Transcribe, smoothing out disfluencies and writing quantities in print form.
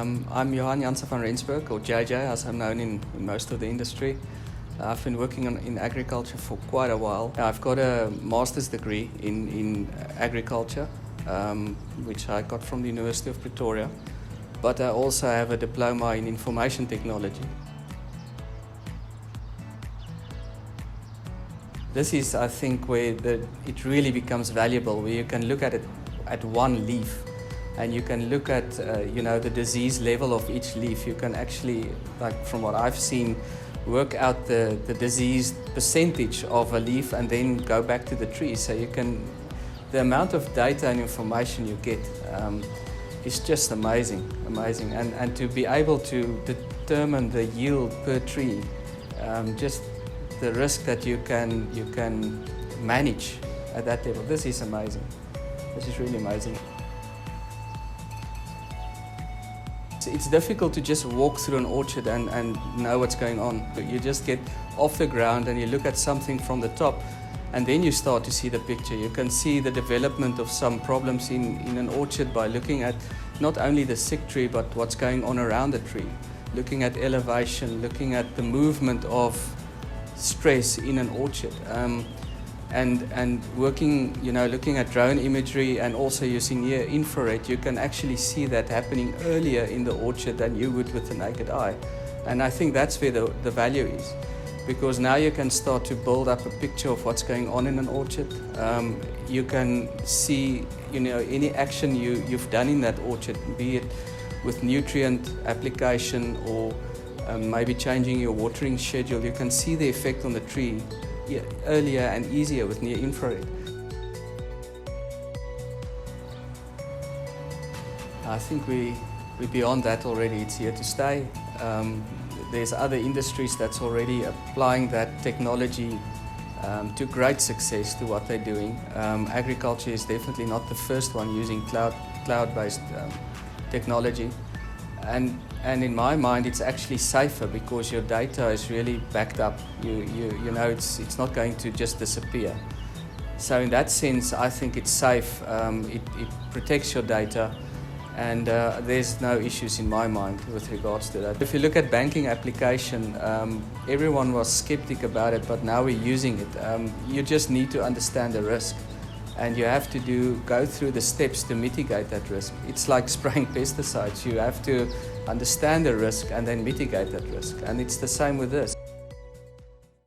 I'm Johan Janse van Rensburg, or JJ as I'm known in most of the industry. I've been working in agriculture for quite a while. I've got a master's degree in agriculture, which I got from the University of Pretoria, but I also have a diploma in information technology. This is, I think, where it really becomes valuable, where you can look at it at one leaf, and you can look at the disease level of each leaf. You can actually, like from what I've seen, work out the disease percentage of a leaf and then go back to the tree. So the amount of data and information you get is just amazing. And to be able to determine the yield per tree, just the risk that you can manage at that level. This is amazing. This is really amazing. It's difficult to just walk through an orchard and know what's going on. You just get off the ground and you look at something from the top, and then you start to see the picture. You can see the development of some problems in an orchard by looking at not only the sick tree, but what's going on around the tree. Looking at elevation, looking at the movement of stress in an orchard. And working, looking at drone imagery and also using near infrared, you can actually see that happening earlier in the orchard than you would with the naked eye. And I think that's where the value is, because now you can start to build up a picture of what's going on in an orchard. You can see, any action you've done in that orchard, be it with nutrient application or maybe changing your watering schedule. You can see the effect on the tree earlier and easier with near infrared. I think we're beyond that already. It's here to stay. There's other industries that's already applying that technology to great success to what they're doing. Agriculture is definitely not the first one using cloud-based technology. And in my mind, it's actually safer because your data is really backed up. It's not going to just disappear. So in that sense, I think it's safe. It protects your data, and there's no issues in my mind with regards to that. If you look at banking application, everyone was skeptic about it, but now we're using it. You just need to understand the risk, and you have to go through the steps to mitigate that risk. It's like spraying pesticides. You have to understand the risk and then mitigate that risk. And it's the same with this.